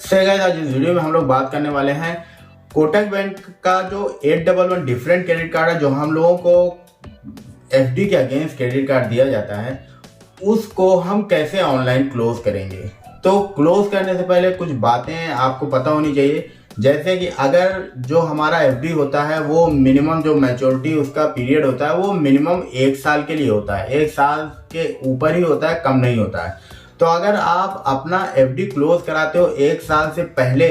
Guys, आज इस video में हम लोग बात करने वाले हैं कोटक बैंक का जो 811 डिफरेंट क्रेडिट कार्ड है, जो हम लोगों को एफडी के अगेंस्ट क्रेडिट कार्ड दिया जाता है, उसको हम कैसे ऑनलाइन क्लोज करेंगे। तो क्लोज करने से पहले कुछ बातें आपको पता होनी चाहिए, जैसे कि अगर जो हमारा एफडी होता है वो मिनिमम जो मैच्योरिटी उसका पीरियड होता है वो मिनिमम 1 साल के लिए होता है, 1 साल के ऊपर ही होता है, कम नहीं होता है। तो अगर आप अपना एफडी क्लोज कराते हो 1 साल से पहले,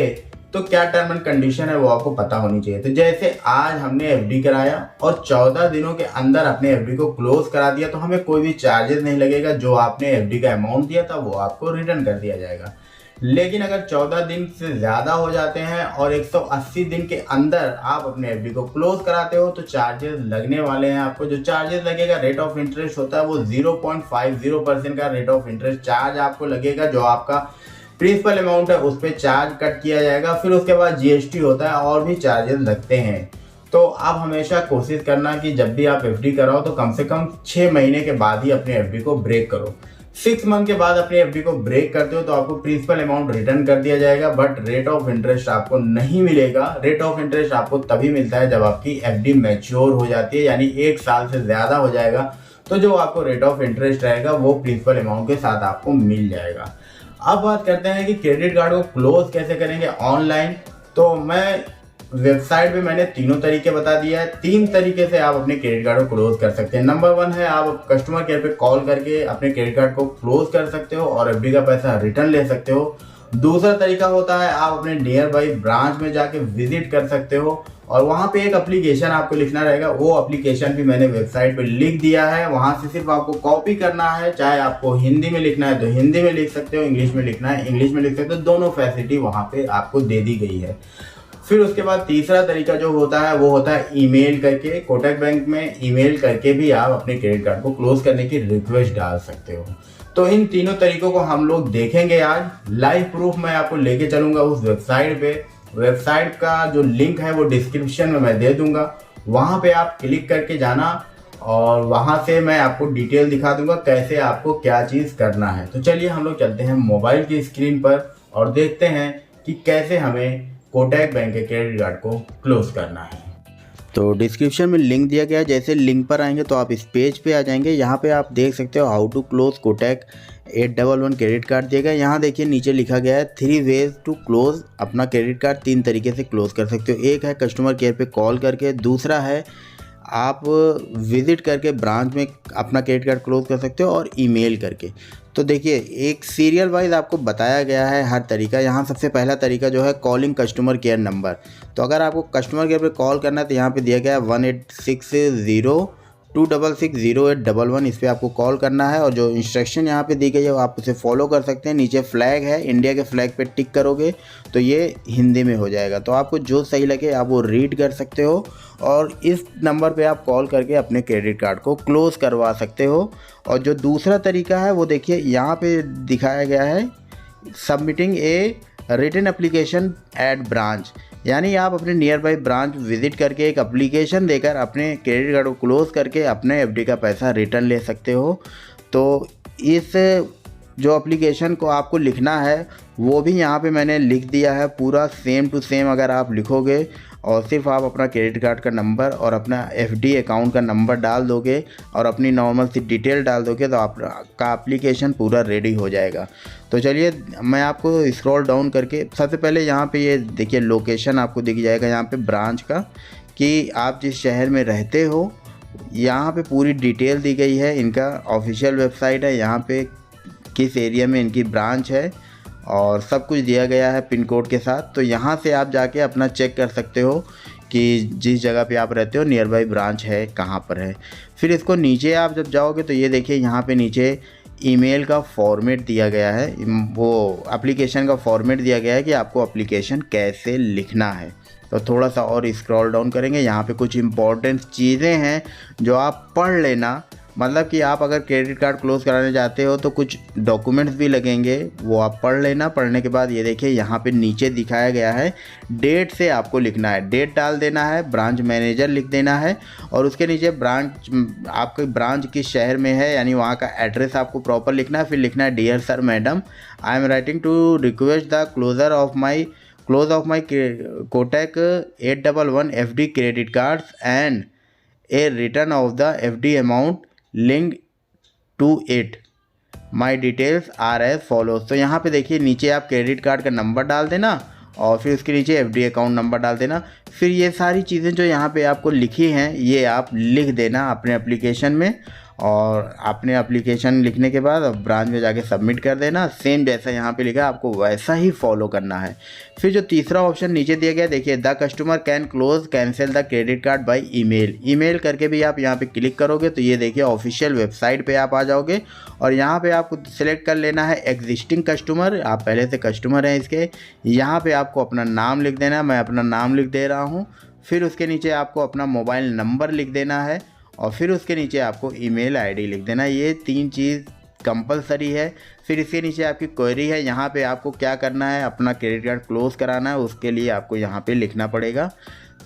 तो क्या टर्म एंड कंडीशन है वो आपको पता होनी चाहिए। तो जैसे आज हमने एफडी कराया और 14 दिनों के अंदर अपने एफडी को क्लोज करा दिया, तो हमें कोई भी चार्जेस नहीं लगेगा। जो आपने एफडी का अमाउंट दिया था वो आपको रिटर्न कर दिया जाएगा। लेकिन अगर 14 दिन से ज़्यादा हो जाते हैं और 180 दिन के अंदर आप अपने एफडी को क्लोज कराते हो, तो चार्जेस लगने वाले हैं। आपको जो चार्जेस लगेगा, रेट ऑफ इंटरेस्ट होता है वो 0.50% का रेट ऑफ इंटरेस्ट चार्ज आपको लगेगा। जो आपका प्रिंसिपल अमाउंट है उस पर चार्ज कट किया जाएगा। फिर उसके बाद जीएसटी होता है और भी चार्जेस लगते हैं। तो आप हमेशा कोशिश करना कि जब भी आप एफडी कराओ तो कम से कम 6 महीने के बाद ही अपने एफडी को ब्रेक करो। 6 मंथ के बाद अपने एफडी को ब्रेक करते हो तो आपको प्रिंसिपल अमाउंट रिटर्न कर दिया जाएगा, बट रेट ऑफ इंटरेस्ट आपको नहीं मिलेगा। रेट ऑफ इंटरेस्ट आपको तभी मिलता है जब आपकी एफडी मैच्योर हो जाती है, यानी 1 साल से ज्यादा हो जाएगा, तो जो आपको रेट ऑफ इंटरेस्ट रहेगा वो प्रिंसिपल अमाउंट के साथ आपको मिल जाएगा। अब बात करते हैं कि क्रेडिट कार्ड को क्लोज कैसे करेंगे ऑनलाइन। तो मैं वेबसाइट पे मैंने तीनों तरीके बता दिया है। 3 तरीके से आप अपने क्रेडिट कार्ड को क्लोज कर सकते हैं। नंबर 1 है, आप कस्टमर केयर पे कॉल करके अपने क्रेडिट कार्ड को क्लोज कर सकते हो और एफडी का पैसा रिटर्न ले सकते हो। दूसरा तरीका होता है, आप अपने नियर बाई ब्रांच में जाके विजिट कर सकते हो और वहाँ पे एक एप्लीकेशन आपको लिखना रहेगा। वो एप्लीकेशन भी मैंने वेबसाइट पे लिख दिया है। वहाँ से सिर्फ आपको कॉपी करना है। चाहे आपको हिंदी में लिखना है तो हिंदी में लिख सकते हो, इंग्लिश में लिखना है इंग्लिश में लिख सकते हो। दोनों फैसिलिटी वहाँ पे आपको दे दी गई है। फिर उसके बाद तीसरा तरीका जो होता है वो होता है ईमेल करके। कोटक बैंक में ईमेल करके भी आप अपने क्रेडिट कार्ड को क्लोज करने की रिक्वेस्ट डाल सकते हो। तो इन तीनों तरीकों को हम लोग देखेंगे आज। लाइव प्रूफ मैं आपको लेके चलूंगा उस वेबसाइट पे। वेबसाइट का जो लिंक है वो डिस्क्रिप्शन में मैं दे दूंगा। वहां पे आप क्लिक करके जाना और वहां से मैं आपको डिटेल दिखा दूंगा कैसे आपको क्या चीज करना है। तो चलिए हम लोग चलते हैं मोबाइल की स्क्रीन पर और देखते हैं कि कैसे हमें कोटक बैंक के क्रेडिट कार्ड को क्लोज करना है। तो डिस्क्रिप्शन में लिंक दिया गया है। जैसे लिंक पर आएंगे तो आप इस पेज पे आ जाएंगे। यहाँ पे आप देख सकते हो how to close Kotak 811 credit card दिया गया। यहाँ देखिए नीचे लिखा गया है 3 वेज टू क्लोज अपना क्रेडिट कार्ड। 3 तरीके से क्लोज कर सकते हो। एक है कस्टमर केयर पे कॉल करके, दूसरा है आप विजिट करके ब्रांच में अपना क्रेडिट कार्ड क्लोज कर सकते हो और ईमेल करके। तो देखिए एक सीरियल वाइज आपको बताया गया है हर तरीका। यहाँ सबसे पहला तरीका जो है कॉलिंग कस्टमर केयर नंबर। तो अगर आपको कस्टमर केयर पे कॉल करना है तो यहाँ पे दिया गया है 1860-266-0811। इस पर आपको कॉल करना है और जो इंस्ट्रक्शन यहाँ पे दी गई है वो आप उसे फॉलो कर सकते हैं। नीचे फ्लैग है, इंडिया के फ्लैग पे टिक करोगे तो ये हिंदी में हो जाएगा। तो आपको जो सही लगे आप वो रीड कर सकते हो और इस नंबर पे आप कॉल करके अपने क्रेडिट कार्ड को क्लोज करवा सकते हो। और जो दूसरा तरीका है वो देखिए यहाँ पे दिखाया गया है submitting a written application at branch, यानी आप अपने नियर बाई ब्रांच विजिट करके एक एप्लीकेशन देकर अपने क्रेडिट कार्ड को क्लोज करके अपने एफडी का पैसा रिटर्न ले सकते हो। तो इस जो एप्लीकेशन को आपको लिखना है वो भी यहाँ पे मैंने लिख दिया है, पूरा सेम टू सेम। अगर आप लिखोगे और सिर्फ आप अपना क्रेडिट कार्ड का नंबर और अपना एफडी अकाउंट का नंबर डाल दोगे और अपनी नॉर्मल सी डिटेल डाल दोगे तो आपका एप्लीकेशन पूरा रेडी हो जाएगा। तो चलिए मैं आपको स्क्रॉल डाउन करके सबसे पहले यहाँ पे ये देखिए लोकेशन आपको दिख जाएगा यहाँ पे ब्रांच का, कि आप जिस शहर में रहते हो। यहाँ पे पूरी डिटेल दी गई है। इनका ऑफिशियल वेबसाइट है, यहाँ पे किस एरिया में इनकी ब्रांच है और सब कुछ दिया गया है पिन कोड के साथ। तो यहाँ से आप जाके अपना चेक कर सकते हो कि जिस जगह पे आप रहते हो नियर बाई ब्रांच है कहाँ पर है। फिर इसको नीचे आप जब जाओगे तो ये देखिए यहाँ पे नीचे ईमेल का फॉर्मेट दिया गया है, वो एप्लीकेशन का फॉर्मेट दिया गया है कि आपको एप्लीकेशन कैसे लिखना है। तो थोड़ा सा और स्क्रॉल डाउन करेंगे, यहाँ पे कुछ इम्पोर्टेंट चीज़ें हैं जो आप पढ़ लेना मतलब कि आप अगर क्रेडिट कार्ड क्लोज कराने जाते हो तो कुछ डॉक्यूमेंट्स भी लगेंगे, वो आप पढ़ लेना। पढ़ने के बाद ये देखिए यहाँ पे नीचे दिखाया गया है, डेट से आपको लिखना है, डेट डाल देना है, ब्रांच मैनेजर लिख देना है और उसके नीचे ब्रांच, आपके ब्रांच किस शहर में है यानी वहाँ का एड्रेस आपको प्रॉपर लिखना है। फिर लिखना है dear sir madam, I am writing to request the close of my Kotak 811 FD credit cards and a return of the FD amount link to it, my details are as follows. तो यहाँ पे देखिए नीचे आप क्रेडिट कार्ड का number डाल देना और फिर उसके नीचे FD अकाउंट नंबर डाल देना। फिर ये सारी चीज़ें जो यहाँ पे आपको लिखी हैं ये आप लिख देना अपने एप्लीकेशन में, और अपने एप्लीकेशन लिखने के बाद अब ब्रांच में जाके सबमिट कर देना। सेम जैसा यहाँ पे लिखा है आपको वैसा ही फॉलो करना है। फिर जो तीसरा ऑप्शन नीचे दिया गया देखिए, the customer can cancel the credit card by email करके भी आप यहाँ पे क्लिक करोगे तो ये देखिए ऑफिशियल वेबसाइट पे आप आ जाओगे और यहाँ पे आपको सिलेक्ट कर लेना है एग्जिस्टिंग कस्टमर, आप पहले से कस्टमर हैं इसके। यहाँ पे आपको अपना नाम लिख देना है, मैं अपना नाम लिख दे रहा हूँ। फिर उसके नीचे आपको अपना मोबाइल नंबर लिख देना है और फिर उसके नीचे आपको ईमेल आईडी लिख देना। ये 3 चीज़ कंपलसरी है। फिर इसके नीचे आपकी क्वेरी है, यहाँ पे आपको क्या करना है, अपना क्रेडिट कार्ड क्लोज़ कराना है, उसके लिए आपको यहाँ पे लिखना पड़ेगा।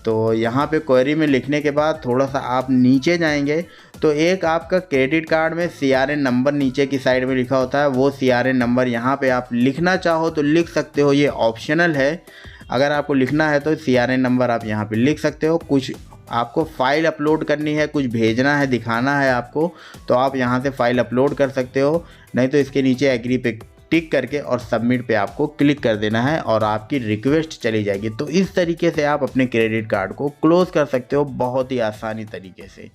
तो यहाँ पे क्वेरी में लिखने के बाद थोड़ा सा आप नीचे जाएंगे तो एक आपका क्रेडिट कार्ड में CRN नंबर नीचे की साइड में लिखा होता है, वो CRN नंबर यहाँ पे आप लिखना चाहो तो लिख सकते हो, ये ऑप्शनल है। अगर आपको लिखना है तो CRN नंबर आप यहाँ पे लिख सकते हो। कुछ आपको फ़ाइल अपलोड करनी है, कुछ भेजना है, दिखाना है आपको, तो आप यहाँ से फ़ाइल अपलोड कर सकते हो, नहीं तो इसके नीचे एग्री पे टिक करके और सबमिट पे आपको क्लिक कर देना है और आपकी रिक्वेस्ट चली जाएगी। तो इस तरीके से आप अपने क्रेडिट कार्ड को क्लोज़ कर सकते हो बहुत ही आसानी तरीके से।